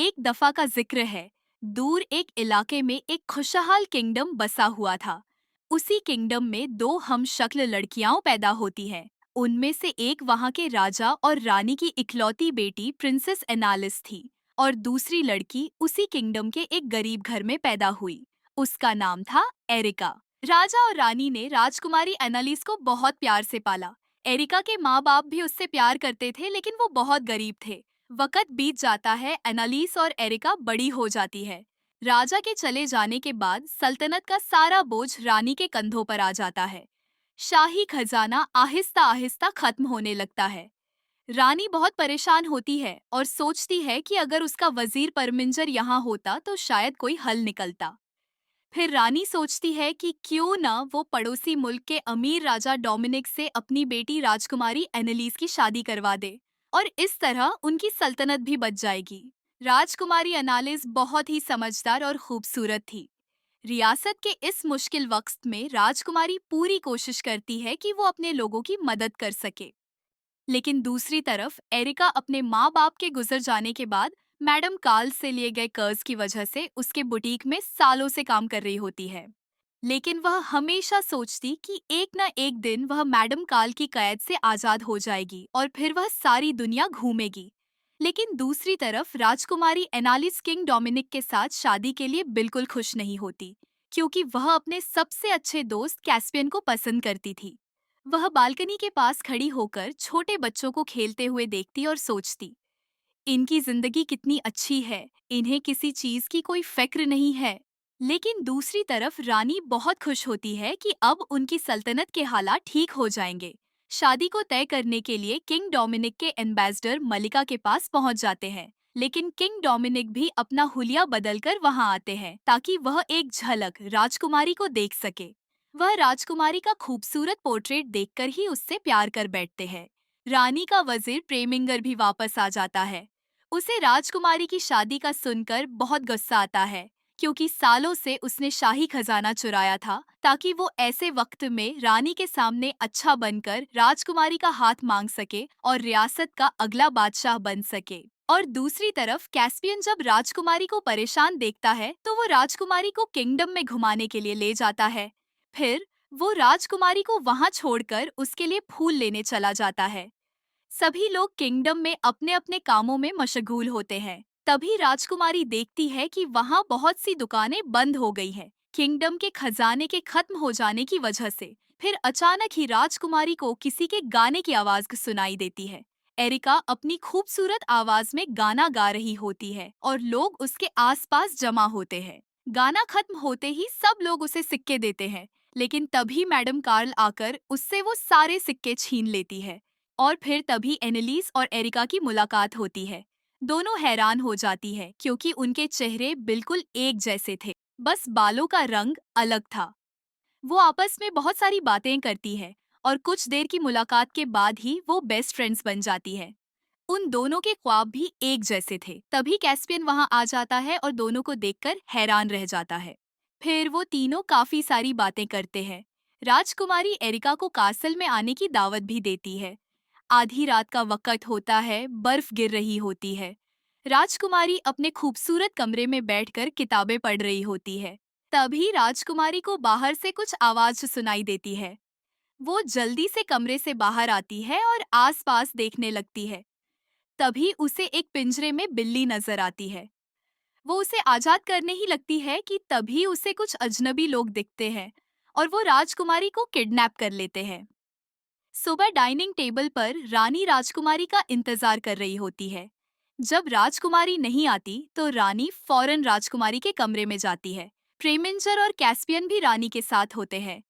एक दफा का जिक्र है। दूर एक इलाके में एक खुशहाल किंगडम बसा हुआ था। उसी किंगडम में दो हमशक्ल लड़कियां पैदा होती हैं। उनमें से एक वहां के राजा और रानी की इकलौती बेटी प्रिंसेस एनालिस थी और दूसरी लड़की उसी किंगडम के एक गरीब घर में पैदा हुई। उसका नाम था एरिका। राजा और रानी ने राजकुमारी एनालिस को बहुत प्यार से पाला। एरिका के माँ बाप भी उससे प्यार करते थे, लेकिन वो बहुत गरीब थे। वक़्त बीत जाता है, एनालिस और एरिका बड़ी हो जाती है। राजा के चले जाने के बाद सल्तनत का सारा बोझ रानी के कंधों पर आ जाता है। शाही खजाना आहिस्ता आहिस्ता खत्म होने लगता है। रानी बहुत परेशान होती है और सोचती है कि अगर उसका वजीर परमिंजर यहाँ होता तो शायद कोई हल निकलता। फिर रानी सोचती है कि क्यों न वो पड़ोसी मुल्क के अमीर राजा डोमिनिक से अपनी बेटी राजकुमारी एनालिस की शादी करवा दे और इस तरह उनकी सल्तनत भी बच जाएगी। राजकुमारी एनालिस बहुत ही समझदार और खूबसूरत थी। रियासत के इस मुश्किल वक्त में राजकुमारी पूरी कोशिश करती है कि वो अपने लोगों की मदद कर सके। लेकिन दूसरी तरफ एरिका अपने माँ बाप के गुजर जाने के बाद मैडम कार्ल से लिए गए कर्ज की वजह से उसके बुटीक में सालों से काम कर रही होती है। लेकिन वह हमेशा सोचती कि एक न एक दिन वह मैडम कार्ल की कैद से आजाद हो जाएगी और फिर वह सारी दुनिया घूमेगी। लेकिन दूसरी तरफ राजकुमारी एनालिस किंग डोमिनिक के साथ शादी के लिए बिल्कुल खुश नहीं होती, क्योंकि वह अपने सबसे अच्छे दोस्त कैस्पियन को पसंद करती थी। वह बालकनी के पास खड़ी होकर छोटे बच्चों को खेलते हुए देखती और सोचती, इनकी जिंदगी कितनी अच्छी है, इन्हें किसी चीज की कोई फिक्र नहीं है। लेकिन दूसरी तरफ रानी बहुत खुश होती है कि अब उनकी सल्तनत के हालात ठीक हो जाएंगे। शादी को तय करने के लिए किंग डोमिनिक के एम्बेसडर मलिका के पास पहुंच जाते हैं, लेकिन किंग डोमिनिक भी अपना हुलिया बदलकर वहां आते हैं ताकि वह एक झलक राजकुमारी को देख सके। वह राजकुमारी का खूबसूरत पोर्ट्रेट देखकर ही उससे प्यार कर बैठते हैं। रानी का वजीर प्रेमिंगर भी वापस आ जाता है। उसे राजकुमारी की शादी का सुनकर बहुत गुस्सा आता है, क्योंकि सालों से उसने शाही खजाना चुराया था ताकि वो ऐसे वक्त में रानी के सामने अच्छा बनकर राजकुमारी का हाथ मांग सके और रियासत का अगला बादशाह बन सके। और दूसरी तरफ कैस्पियन जब राजकुमारी को परेशान देखता है तो वो राजकुमारी को किंगडम में घुमाने के लिए ले जाता है। फिर वो राजकुमारी को वहां छोड़कर उसके लिए फूल लेने चला जाता है। सभी लोग किंगडम में अपने अपने कामों में मशगूल होते हैं। तभी राजकुमारी देखती है कि वहाँ बहुत सी दुकानें बंद हो गई हैं, किंगडम के खजाने के खत्म हो जाने की वजह से। फिर अचानक ही राजकुमारी को किसी के गाने की आवाज सुनाई देती है। एरिका अपनी खूबसूरत आवाज में गाना गा रही होती है और लोग उसके आसपास जमा होते हैं। गाना खत्म होते ही सब लोग उसे सिक्के देते हैं, लेकिन तभी मैडम कार्ल आकर उससे वो सारे सिक्के छीन लेती है। और फिर तभी एनालिस और एरिका की मुलाकात होती है। दोनों हैरान हो जाती है क्योंकि उनके चेहरे बिल्कुल एक जैसे थे, बस बालों का रंग अलग था। वो आपस में बहुत सारी बातें करती है और कुछ देर की मुलाकात के बाद ही वो बेस्ट फ्रेंड्स बन जाती है। उन दोनों के ख्वाब भी एक जैसे थे। तभी कैस्पियन वहां आ जाता है और दोनों को देखकर हैरान रह जाता है। फिर वो तीनों काफी सारी बातें करते हैं। राजकुमारी एरिका को कासल में आने की दावत भी देती है। आधी रात का वक़्त होता है, बर्फ गिर रही होती है। राजकुमारी अपने खूबसूरत कमरे में बैठकर किताबें पढ़ रही होती है। तभी राजकुमारी को बाहर से कुछ आवाज सुनाई देती है। वो जल्दी से कमरे से बाहर आती है और आसपास देखने लगती है। तभी उसे एक पिंजरे में बिल्ली नजर आती है। वो उसे आजाद करने ही लगती है कि तभी उसे कुछ अजनबी लोग दिखते हैं और वो राजकुमारी को किडनैप कर लेते हैं। सुबह डाइनिंग टेबल पर रानी राजकुमारी का इंतजार कर रही होती है। जब राजकुमारी नहीं आती तो रानी फौरन राजकुमारी के कमरे में जाती है। प्रेमिंजर और कैस्पियन भी रानी के साथ होते हैं।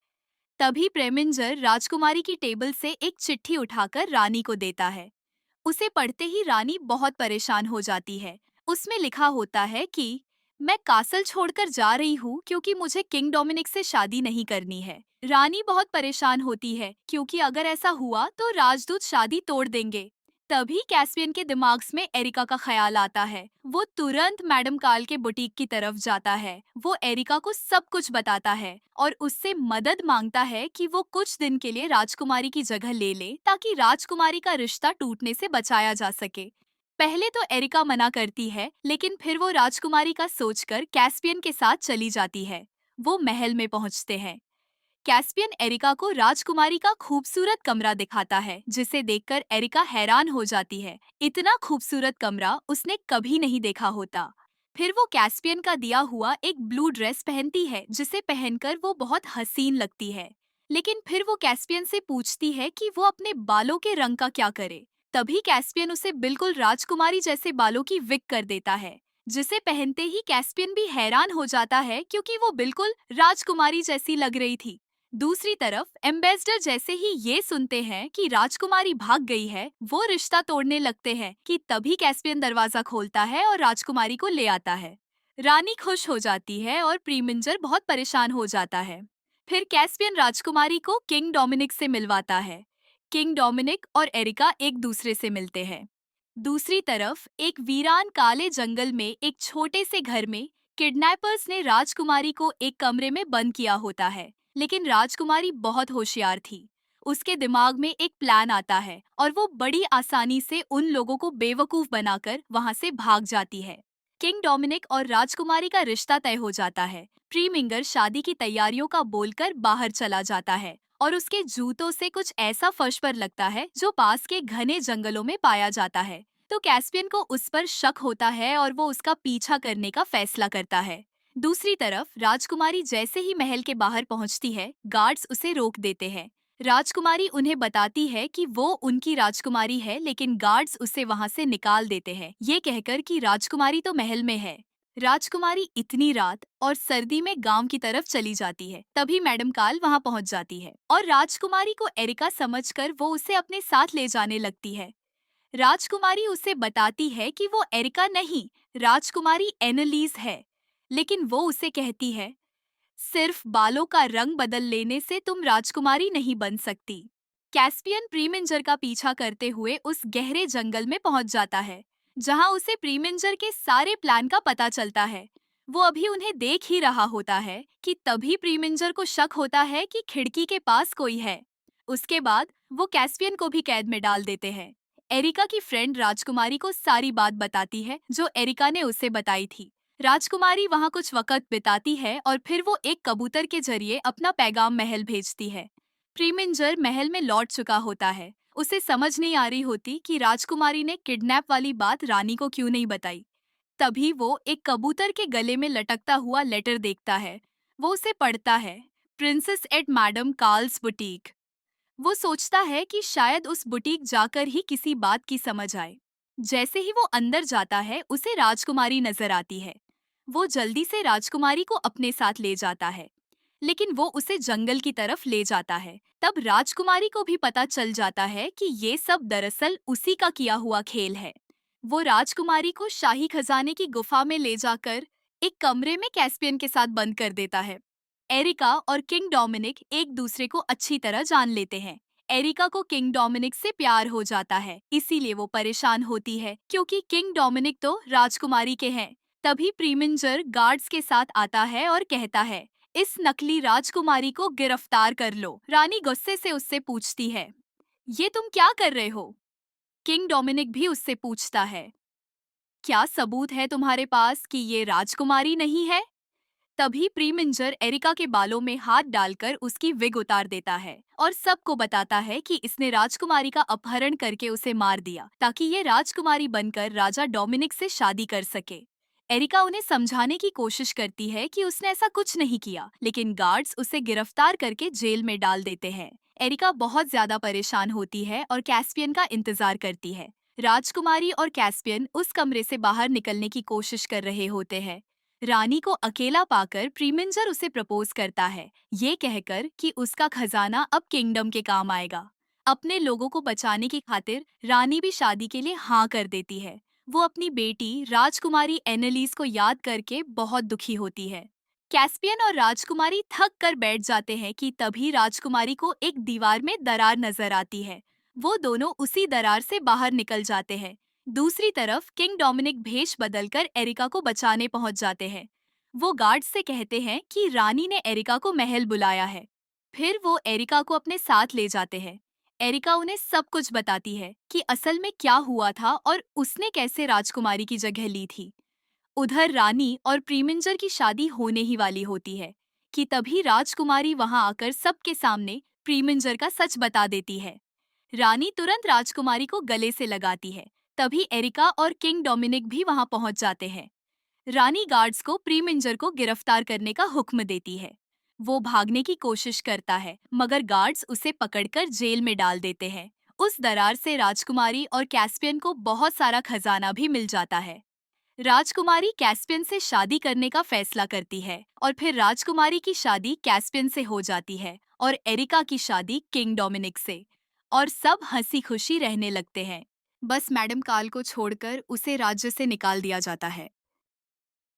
तभी प्रेमिंजर राजकुमारी की टेबल से एक चिट्ठी उठाकर रानी को देता है। उसे पढ़ते ही रानी बहुत परेशान हो जाती है। उसमें लिखा होता है कि मैं कासल छोड़कर जा रही हूँ क्योंकि मुझे किंग डोमिनिक से शादी नहीं करनी है। रानी बहुत परेशान होती है क्योंकि अगर ऐसा हुआ तो राजदूत शादी तोड़ देंगे। तभी कैस्पियन के दिमाग में एरिका का ख्याल आता है। वो तुरंत मैडम कार्ल के बुटीक की तरफ जाता है। वो एरिका को सब कुछ बताता है और उससे मदद मांगता है कि वो कुछ दिन के लिए राजकुमारी की जगह ले ले ताकि राजकुमारी का रिश्ता टूटने से बचाया जा सके। पहले तो एरिका मना करती है, लेकिन फिर वो राजकुमारी का सोचकर कैस्पियन के साथ चली जाती है। वो महल में पहुंचते हैं। कैस्पियन एरिका को राजकुमारी का खूबसूरत कमरा दिखाता है, जिसे देखकर एरिका हैरान हो जाती है। इतना खूबसूरत कमरा उसने कभी नहीं देखा होता। फिर वो कैस्पियन का दिया हुआ एक ब्लू ड्रेस पहनती है, जिसे पहनकर वो बहुत हसीन लगती है। लेकिन फिर वो कैस्पियन से पूछती है कि वो अपने बालों के रंग का क्या करे। तभी कैस्पियन उसे बिल्कुल राजकुमारी जैसे बालों की विग कर देता है, जिसे पहनते ही कैस्पियन भी हैरान हो जाता है, क्योंकि वो बिल्कुल राजकुमारी जैसी लग रही थी। दूसरी तरफ एम्बेसडर जैसे ही ये सुनते हैं कि राजकुमारी भाग गई है, वो रिश्ता तोड़ने लगते हैं कि तभी कैस्पियन दरवाजा खोलता है और राजकुमारी को ले आता है। रानी खुश हो जाती है और प्रीमिंजर बहुत परेशान हो जाता है। फिर कैस्पियन राजकुमारी को किंग डोमिनिक से मिलवाता है। किंग डोमिनिक और एरिका एक दूसरे से मिलते हैं। दूसरी तरफ एक वीरान काले जंगल में एक छोटे से घर में किडनैपर्स ने राजकुमारी को एक कमरे में बंद किया होता है। लेकिन राजकुमारी बहुत होशियार थी। उसके दिमाग में एक प्लान आता है और वो बड़ी आसानी से उन लोगों को बेवकूफ बनाकर वहां से भाग जाती है। किंग डोमिनिक और राजकुमारी का रिश्ता तय हो जाता है। प्रीमिंगर शादी की तैयारियों का बोलकर बाहर चला जाता है और उसके जूतों से कुछ ऐसा फर्श पर लगता है जो पास के घने जंगलों में पाया जाता है। तो कैस्पियन को उस पर शक होता है और वो उसका पीछा करने का फैसला करता है। दूसरी तरफ राजकुमारी जैसे ही महल के बाहर पहुंचती है, गार्ड्स उसे रोक देते हैं। राजकुमारी उन्हें बताती है कि वो उनकी राजकुमारी है, लेकिन गार्ड्स उसे वहां से निकाल देते हैं, ये कहकर कि राजकुमारी तो महल में है। राजकुमारी इतनी रात और सर्दी में गांव की तरफ चली जाती है। तभी मैडम काल वहां पहुंच जाती है और राजकुमारी को एरिका समझकर वो उसे अपने साथ ले जाने लगती है। राजकुमारी उसे बताती है कि वो एरिका नहीं, राजकुमारी एनालीज है। लेकिन वो उसे कहती है, सिर्फ बालों का रंग बदल लेने से तुम राजकुमारी नहीं बन सकती। कैस्पियन प्रीमिंजर का पीछा करते हुए उस गहरे जंगल में पहुंच जाता है, जहां उसे प्रीमिंजर के सारे प्लान का पता चलता है। वो अभी उन्हें देख ही रहा होता है कि तभी प्रीमिंजर को शक होता है कि खिड़की के पास कोई है। उसके बाद वो कैस्पियन को भी कैद में डाल देते हैं। एरिका की फ्रेंड राजकुमारी को सारी बात बताती है जो एरिका ने उसे बताई थी। राजकुमारी वहां कुछ वक्त बिताती है और फिर वो एक कबूतर के जरिए अपना पैगाम महल भेजती है। प्रीमिंजर महल में लौट चुका होता है। उसे समझ नहीं आ रही होती कि राजकुमारी ने किडनैप वाली बात रानी को क्यों नहीं बताई। तभी वो एक कबूतर के गले में लटकता हुआ लेटर देखता है। वो उसे पढ़ता है, princess at madam Carl's boutique. वो सोचता है कि शायद उस बुटीक जाकर ही किसी बात की समझ आए। जैसे ही वो अंदर जाता है, उसे राजकुमारी नजर आती है। वो जल्दी से राजकुमारी को अपने साथ ले जाता है, लेकिन वो उसे जंगल की तरफ ले जाता है। तब राजकुमारी को भी पता चल जाता है कि ये सब दरअसल उसी का किया हुआ खेल है। वो राजकुमारी को शाही खजाने की गुफा में ले जाकर एक कमरे में कैस्पियन के साथ बंद कर देता है। एरिका और किंग डोमिनिक एक दूसरे को अच्छी तरह जान लेते हैं। एरिका को किंग डोमिनिक से प्यार हो जाता है, इसीलिए वो परेशान होती है क्योंकि किंग डोमिनिक तो राजकुमारी के हैं। तभी प्रीमिंजर गार्ड्स के साथ आता है और कहता है, इस नकली राजकुमारी को गिरफ्तार कर लो। रानी गुस्से से उससे पूछती है, ये तुम क्या कर रहे हो? किंग डोमिनिक भी उससे पूछता है, क्या सबूत है तुम्हारे पास कि ये राजकुमारी नहीं है? तभी प्रीमिंजर एरिका के बालों में हाथ डालकर उसकी विग उतार देता है और सबको बताता है कि इसने राजकुमारी का अपहरण करके उसे मार दिया ताकि ये राजकुमारी बनकर राजा डोमिनिक से शादी कर सके। एरिका उन्हें समझाने की कोशिश करती है कि उसने ऐसा कुछ नहीं किया, लेकिन गार्ड्स उसे गिरफ्तार करके जेल में डाल देते हैं। एरिका बहुत ज्यादा परेशान होती है और कैस्पियन का इंतजार करती है। राजकुमारी और कैस्पियन उस कमरे से बाहर निकलने की कोशिश कर रहे होते हैं। रानी को अकेला पाकर प्रीमिंजर उसे प्रपोज करता है, ये कहकर कि उसका खजाना अब किंगडम के काम आएगा। अपने लोगों को बचाने की खातिर रानी भी शादी के लिए हाँ कर देती है। वो अपनी बेटी राजकुमारी एनालीज को याद करके बहुत दुखी होती है। कैस्पियन और राजकुमारी थक कर बैठ जाते हैं कि तभी राजकुमारी को एक दीवार में दरार नजर आती है। वो दोनों उसी दरार से बाहर निकल जाते हैं। दूसरी तरफ किंग डोमिनिक भेष बदलकर एरिका को बचाने पहुंच जाते हैं। वो गार्ड से कहते हैं कि रानी ने एरिका को महल बुलाया है। फिर वो एरिका को अपने साथ ले जाते हैं। एरिका उन्हें सब कुछ बताती है कि असल में क्या हुआ था और उसने कैसे राजकुमारी की जगह ली थी। उधर रानी और प्रीमिंजर की शादी होने ही वाली होती है कि तभी राजकुमारी वहां आकर सबके सामने प्रीमिंजर का सच बता देती है। रानी तुरंत राजकुमारी को गले से लगाती है। तभी एरिका और किंग डोमिनिक भी वहां पहुंच जाते हैं। रानी गार्ड्स को प्रीमिंजर को गिरफ्तार करने का हुक्म देती है। वो भागने की कोशिश करता है मगर गार्ड्स उसे पकड़कर जेल में डाल देते हैं। उस दरार से राजकुमारी और कैस्पियन को बहुत सारा खजाना भी मिल जाता है। राजकुमारी कैस्पियन से शादी करने का फैसला करती है और फिर राजकुमारी की शादी कैस्पियन से हो जाती है और एरिका की शादी किंग डोमिनिक से। और सब हंसी खुशी रहने लगते हैं। बस मैडम काल को छोड़कर उसे राज्य से निकाल दिया जाता है।